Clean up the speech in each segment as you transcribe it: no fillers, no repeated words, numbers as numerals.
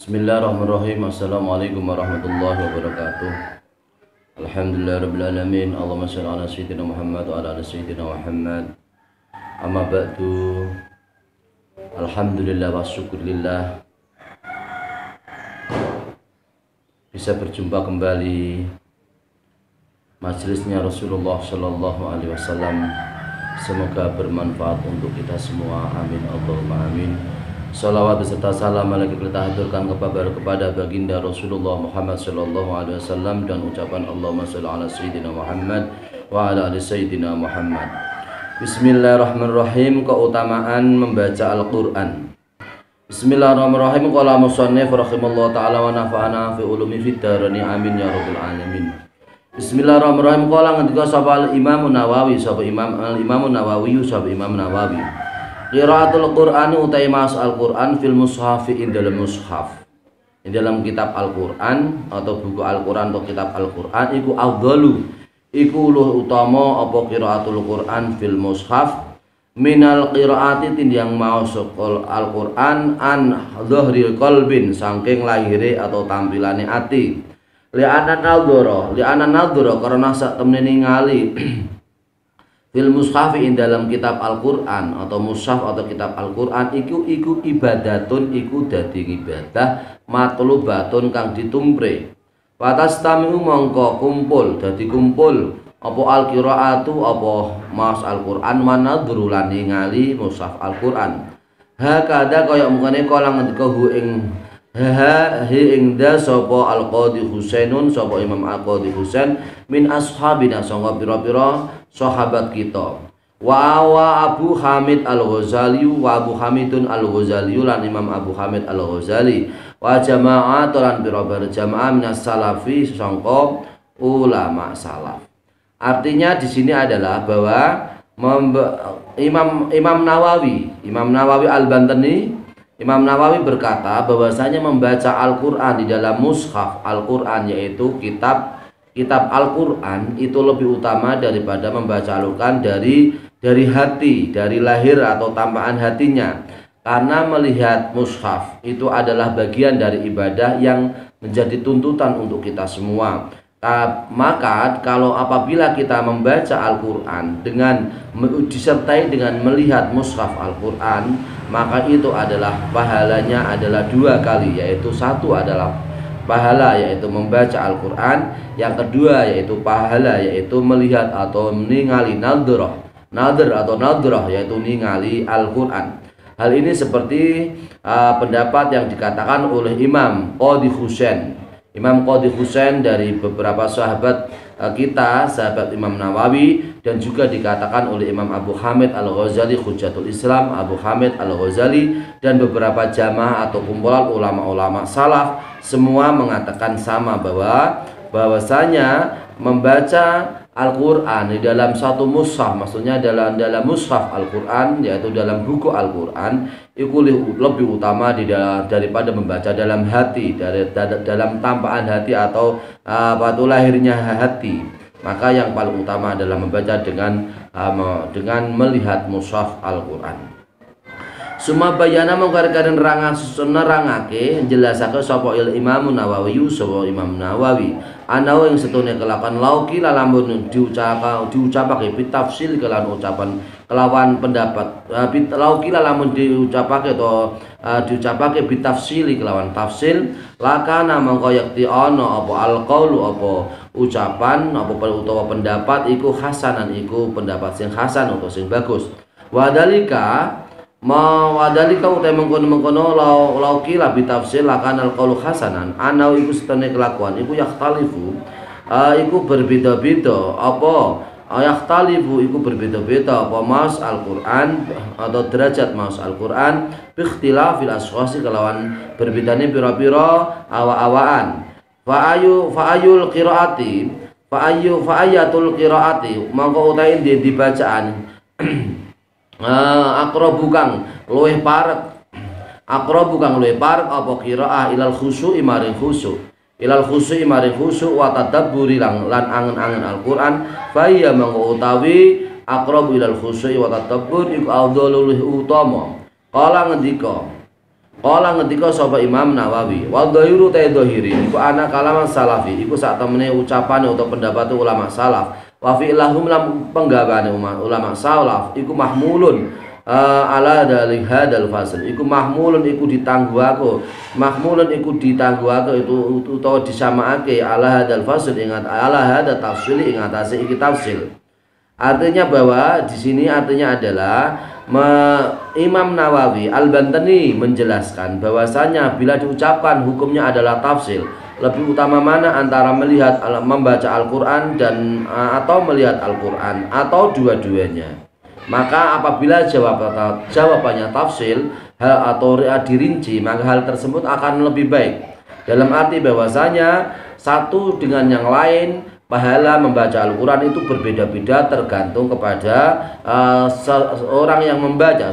Bismillahirrahmanirrahim. Assalamualaikum warahmatullahi wabarakatuh. Alhamdulillahirrabbilalamin. Allahumma shalli ala sayyidina Muhammad wa ala ali sayyidina Muhammad. Amma ba'du. Alhamdulillah wa syukurillah, bisa berjumpa kembali majelisnya Rasulullah Shallallahu Alaihi Wasallam. Semoga bermanfaat untuk kita semua. Amin Allahumma amin. Salawat beserta salam kita haturkan kepada baginda Rasulullah Muhammad Shallallahu Alaihi Wasallam dan ucapan Allahumma shalli ala sayyidina Muhammad wa ala ali sayyidina Muhammad. Bismillahirrahmanirrahim. Keutamaan membaca Al-Quran. Bismillahirrahmanirrahim. Qala musannif rahimallahu ta'ala wa nafa'ana fi ulumi fid darain amin ya rabbal alamin. Bismillahirrahmanirrahim. Qala ngendika sapa Imam Nawawi, sapa Imam Nawawi, sapa Imam Nawawi. Qiraatul Qur'an utai mas Al-Qur'an fil mushafi in dalam mushaf. Di dalam kitab Al-Qur'an atau buku Al-Qur'an atau kitab Al-Qur'an iku afdalu, iku luh utama apa qiraatul Qur'an fil mushaf minal qiraati tindang maos Al-Qur'an an dhahril qalbin saking lahire atau tampilane ati. Li'ana nadhara karena sak temene ningali fil mushafi in dalam kitab Al-Qur'an atau mushaf atau kitab Al-Qur'an iku ibadatun, iku dadi ibadah matlubatun kang ditumpre. Fatastami'u mongko kumpul, dadi kumpul apa al-qiraatu apa maos Al-Qur'an manadhuru lan ningali mushaf Al-Qur'an. Hakada kaya mungkane kala ngendika hu ing da sapa Al-Qadhi Husainun, sapa Imam Al-Qadhi Husain min ashabina sangga pira-pira sahabat kita. Wa Abu Hamid Al-Ghazali wa Abu Hamidun Al-Ghazali lan Imam Abu Hamid Al-Ghazali wa jama'ah lan pira-pira jamaah minas salafi sangka ulama salaf. Artinya di sini adalah bahwa Imam Nawawi Al-Bantani, Imam Nawawi berkata bahwasanya membaca Al-Quran di dalam mushaf Al-Quran, yaitu kitab Al-Quran, itu lebih utama daripada membaca Al-Quran dari hati, dari lahir atau tampakan hatinya. Karena melihat mushaf itu adalah bagian dari ibadah yang menjadi tuntutan untuk kita semua. Maka kalau apabila kita membaca Al-Quran disertai dengan melihat mushaf Al-Quran, maka itu adalah pahalanya adalah dua kali, yaitu satu adalah pahala yaitu membaca Al-Quran, yang kedua yaitu pahala yaitu melihat atau ningali nadhrah yaitu ningali Al-Quran. Hal ini seperti pendapat yang dikatakan oleh Imam Qadhi Husain dari beberapa sahabat kita, sahabat Imam Nawawi, dan juga dikatakan oleh Imam Abu Hamid Al-Ghazali Hujjatul Islam, Abu Hamid Al-Ghazali, dan beberapa jamaah atau kumpulan ulama-ulama salaf, semua mengatakan sama bahwasanya membaca Al-Quran di dalam satu mushaf, maksudnya dalam mushaf Al-Quran, yaitu dalam buku Al-Quran, itu lebih utama daripada membaca dalam hati, dalam tampakan hati atau batu lahirnya hati. Maka yang paling utama adalah membaca dengan melihat mushaf Al-Quran. Suma bayana mengkarikaden nerangake jelasake sapa Imam Nawawi, sapa Imam Nawawi ana yang setune kelapan lauki lamun diucapake pitafsil kelawan pendapat lauki lamun diucapake atau diucapake bitafsili kelawan tafsil lakana mongko yakti ana apa alqaulu apa ucapan apa utawa pendapat iku hasanan, iku pendapat sing hasan atau sing bagus. Wadalika utai mengkono lauki labi tafsir lakan al-qaulu hasanan ana iku setene kelakuan iku yakhtalifu iku berbeda-beda apa iku berbeda-beda apa mas Al-Quran atau derajat mas Al-Quran bi ikhtilafil aswasi kelawan berbedane pira-pira awa-awaan. Fa'ayul qiraati mangko utai di bacaan aqrabu kang luwih parek apa qiraah ilal khusyu'i maring khusyuk wa tadabburi lan angen-angen Al-Qur'an fa iya mangko utawi aqrabu ilal khusyu'i wa tadabbur iku afdhalul utama. Kala ngendika Kala ngendika sapa Imam Nawawi, wa dhahiru ta dhahiri iku ana kalaman salafi, iku sak temene ucapane utawa pendapat ulama salaf. Wa fi'lahum lam penggawane ulama salaf iku mahmulun ala dari hadal fasl, iku mahmulun iku ditangguhake, mahmulun iku ditangguhake itu utawa disamaake ala hadal fasl, ingat ala hada tafsil, ingat atase iki tafsil. Artinya bahwa di sini artinya adalah Imam Nawawi Al-Bantani menjelaskan bahwasanya bila diucapkan hukumnya adalah tafsil, lebih utama mana antara melihat membaca Al-Qur'an dan atau melihat Al-Qur'an atau dua-duanya. Maka apabila jawabannya tafsil atau dirinci, maka hal tersebut akan lebih baik. Dalam arti bahwasanya satu dengan yang lain, pahala membaca Al-Quran itu berbeda-beda tergantung kepada seorang yang membaca.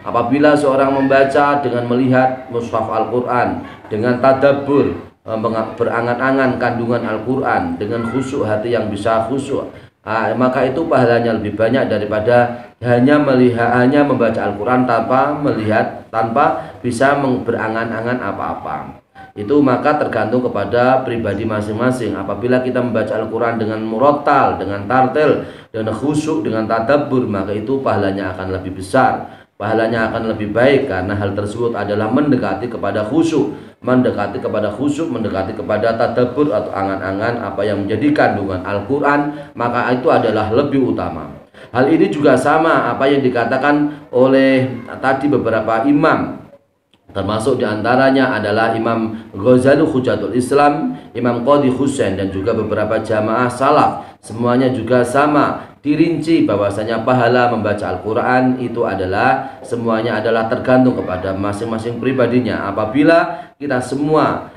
Apabila seorang membaca dengan melihat mushaf Al-Quran, dengan tadabbur, berangan-angan kandungan Al-Quran, dengan khusyuk hati yang bisa khusyuk, maka itu pahalanya lebih banyak daripada hanya membaca Al-Quran tanpa melihat, tanpa bisa berangan-angan apa-apa. Itu maka tergantung kepada pribadi masing-masing. Apabila kita membaca Al-Quran dengan murattal, dengan tartil, dengan khusyuk, dengan tadabbur, maka itu pahalanya akan lebih besar, pahalanya akan lebih baik, karena hal tersebut adalah mendekati kepada khusyuk, mendekati kepada tadabbur atau angan-angan apa yang menjadi kandungan Al-Quran, maka itu adalah lebih utama. Hal ini juga sama apa yang dikatakan oleh tadi beberapa imam, termasuk diantaranya adalah Imam Ghazali Hujatul Islam, Imam Qadhi Husain, dan juga beberapa jamaah salaf. Semuanya juga sama, dirinci bahwasanya pahala membaca Al-Quran itu adalah semuanya adalah tergantung kepada masing-masing pribadinya. Apabila kita semua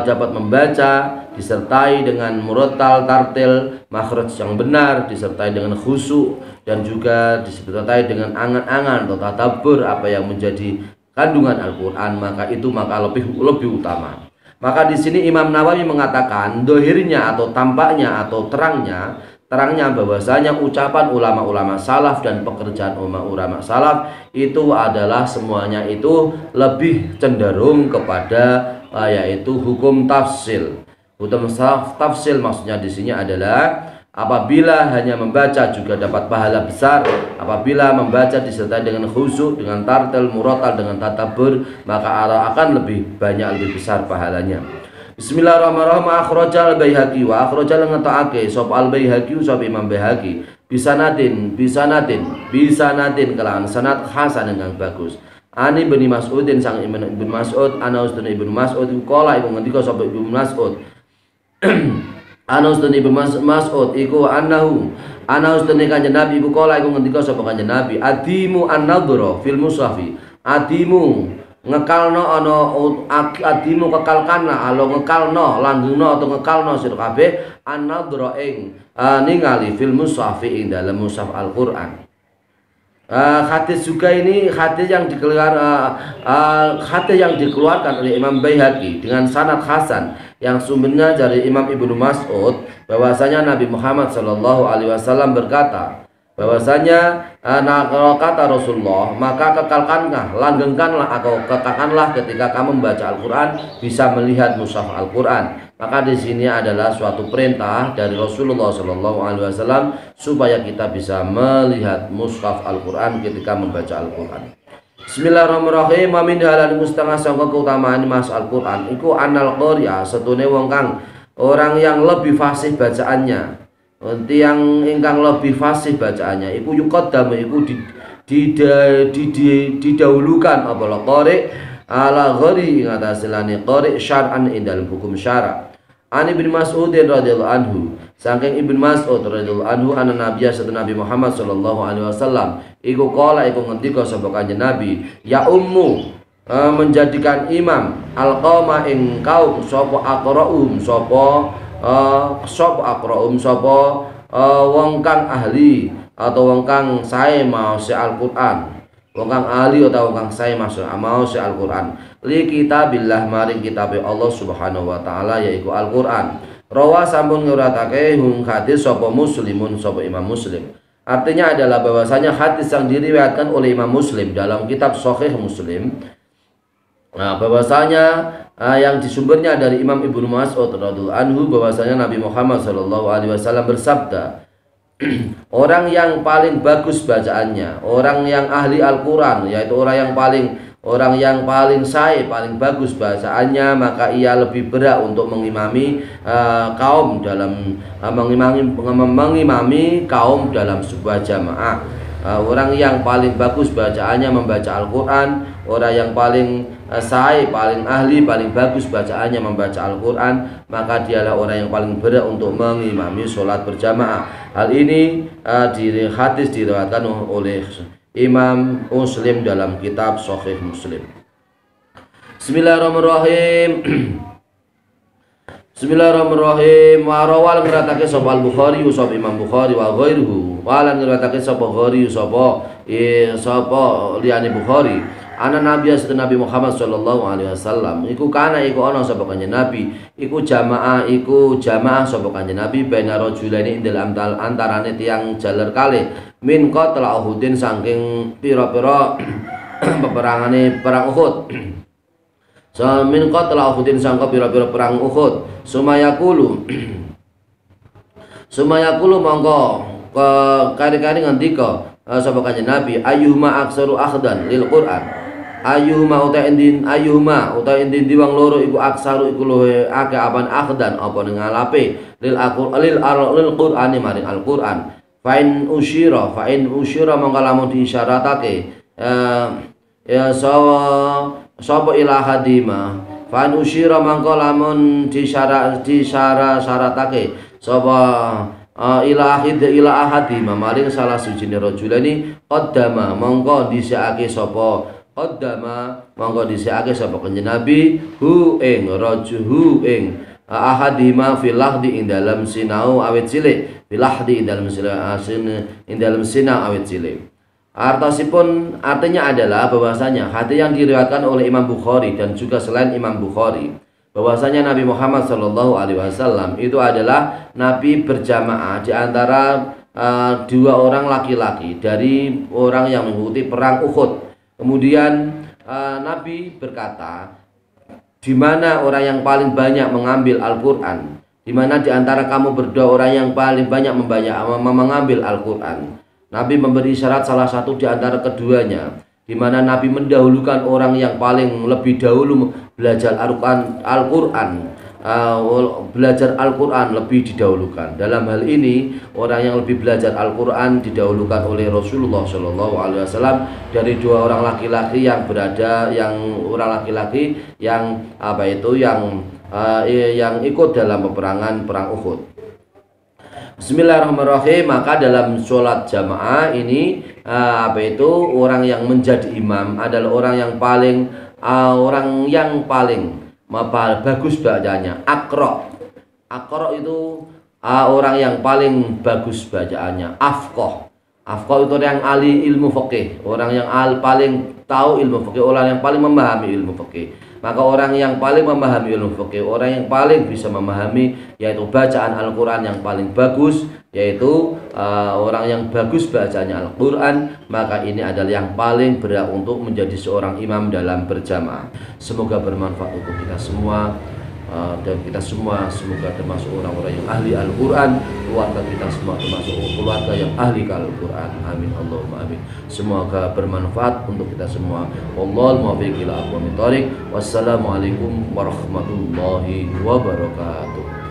dapat membaca disertai dengan murattal, tartil, makhraj yang benar, disertai dengan khusyuk, dan juga disertai dengan angan-angan atau tadabbur apa yang menjadi kandungan Al-Quran, maka lebih utama. Maka di sini Imam Nawawi mengatakan dohirnya atau tampaknya atau terangnya bahwasanya ucapan ulama-ulama salaf dan pekerjaan ulama salaf itu adalah semuanya itu lebih cenderung kepada yaitu hukum tafsil. Hukum tafsil maksudnya di sini adalah apabila hanya membaca juga dapat pahala besar, apabila membaca disertai dengan khusyuk, dengan tartil, murattal, dengan tadabbur, maka akan lebih banyak, lebih besar pahalanya. Bismillahirrahmanirrahim. Akhrajal Baihaqi wa akhrajal ngetokake sapa Al Baihaqi sapa Imam Baihaqi bisanatin kelawan sanad hasan yang bagus. Ani bin Mas'udin sang Ibnu Mas'ud, ana ustun Ibnu Mas'ud qala iku ngendika sapa Ibnu Mas'ud Anas dan Ibnu Mas'ud iku Anas dan Kanjeng Nabi iku kala iku ngendika sapa Kanjeng Nabi, adimu an-nadhra fil mushafi, adimu ngekalno adimu kekalkana alo ngekalno langgengno atau ngekalno sira kabeh an-nadhra ing ningali fil mushafi ing dalam mushaf Al-Qur'an. Hadis juga ini hadis yang dikeluarkan oleh Imam Baihaqi dengan sanad hasan yang sumbernya dari Imam Ibnu Mas'ud bahwasanya Nabi Muhammad SAW berkata bahwasanya kalau kata Rasulullah, maka kekalkanlah, langgengkanlah atau kekalkanlah ketika kamu membaca Al-Quran bisa melihat mushaf Al-Quran. Maka di sini adalah suatu perintah dari Rasulullah SAW supaya kita bisa melihat mushaf Al-Quran ketika membaca Al-Quran. Bismillahirrahmanirrahim. Wa min halal mustangah sangka keutamaan mas Al-Quran iku anal qari'a setune wong kang orang yang lebih fasih bacaannya, yang ingkang lebih fasih bacaannya iku yuqaddamu iku didahulukan apa qari ala ghairi ngatasilane qari syar'an ing dalam hukum syara. Ani bin Mas'ud radhiyallahu anhu, saking Ibnu Mas'ud radhiyallahu anhu anna nabiyya Nabi Muhammad sallallahu alaihi wasallam iku qala iku ngendika sapa Kanjeng Nabi, ya ummu menjadikan imam alqauma ing kaum sapa aqraum sapa wong kang ahli atau wong kang sae maos Al-Qur'an, wong kang ahli atau wong kang sae maos Al-Qur'an li kitabillah maring kitabe Allah Subhanahu wa taala yaiku Al-Qur'an. Rawa sampun nguratake hadis sapa Muslimun sapa Imam Muslim. Artinya adalah bahwasanya hadis yang diriwayatkan oleh Imam Muslim dalam kitab Sahih Muslim, bahwasanya yang disumbernya dari Imam Ibnu Mas'ud radhiyallahu anhu, bahwasanya Nabi Muhammad sallallahu alaihi wasallam bersabda, orang yang paling bagus bacaannya, orang yang ahli Al-Quran, yaitu orang yang paling paling bagus bacaannya, maka ia lebih berat untuk mengimami kaum dalam mengimami kaum dalam sebuah jamaah. Orang yang paling bagus bacaannya membaca Al-Quran, orang yang paling paling ahli, paling bagus bacaannya membaca Al-Quran, maka dialah orang yang paling berat untuk mengimami sholat berjamaah. Hal ini hadis diriwayatkan oleh Imam Muslim dalam kitab Sahih Muslim. Bismillahirrahmanirrahim. Bismillahirrahmanirrahim. Wa rawal ngeratake sapa Al-Bukhari sapa Imam Bukhari wa ghairuhu. Wa lan ngeratake sapa Bukhari sapa liyane Bukhari. Ana Nabi setelah Nabi Muhammad sallallahu alaihi wasallam iku kana iku ana sapa kanjeng Nabi iku jamaah sapa kanjeng Nabi baina rajulaini indal amtal antarane tiyang jaler kalih min qatla Uhudin saking pira-pira peperangane perang Uhud. Min qatla Uhudin sangka pira-pira perang Uhud. Sumayakulu mongko kari-kari ngendika sapa kanjeng Nabi ayyuhuma aksaru akhdan lil Qur'an. Ayyuhuma uta indin diwang loro iku aksaru iku luwe akeh apan akhdan apa ning ngalape lil Qur'ani maring Al-Qur'an. Fa in usyira mongko lamun diisyaratake ya sapa ila hadima. Fa in usyira mongko lamun disyaratake sapa ila ahadima maring salah sujine rajulani qaddama mongko disiake sapa kanjeng Nabi hu ing ahadima fil lahdi ing dalam sinau awet cilik, fil lahdi ing dalam sinau awet cilik. Artinya adalah bahwasanya hadis yang diriwayatkan oleh Imam Bukhari dan juga selain Imam Bukhari, bahwasanya Nabi Muhammad sallallahu alaihi wasallam itu adalah Nabi berjamaah di antara dua orang laki-laki dari orang yang mengikuti perang Uhud. Kemudian Nabi berkata, di mana orang yang paling banyak mengambil Al-Quran? Di mana di antara kamu berdua orang yang paling banyak mengambil Al-Quran? Nabi memberi syarat salah satu di antara keduanya, di mana Nabi mendahulukan orang yang paling lebih dahulu belajar Al-Quran. Belajar Al-Quran lebih didahulukan. Dalam hal ini orang yang lebih belajar Al-Quran didahulukan oleh Rasulullah Shallallahu Alaihi Wasallam dari dua orang laki-laki yang yang ikut dalam peperangan perang Uhud. Bismillahirrahmanirrahim. Maka dalam sholat jamaah ini orang yang menjadi imam adalah orang yang paling bagus bacaannya. Akro itu orang yang paling bagus bacaannya. Afqah itu yang ahli ilmu fikih, orang yang paling tahu ilmu fikih, orang yang paling memahami ilmu fikih. Maka orang yang paling memahami ilmu fikih, orang yang paling bisa memahami yaitu bacaan Al-Quran yang paling bagus, yaitu orang yang bagus bacanya Al-Quran, maka ini adalah yang paling berat untuk menjadi seorang imam dalam berjamaah. Semoga bermanfaat untuk kita semua, dan kita semua semoga termasuk orang-orang yang ahli Al-Quran, keluarga kita semua termasuk keluarga yang ahli Al-Quran. Amin Allahumma amin. Semoga bermanfaat untuk kita semua. Wallahul muwaffiq ila aqwamit thoriq. Wassalamualaikum warahmatullahi wabarakatuh.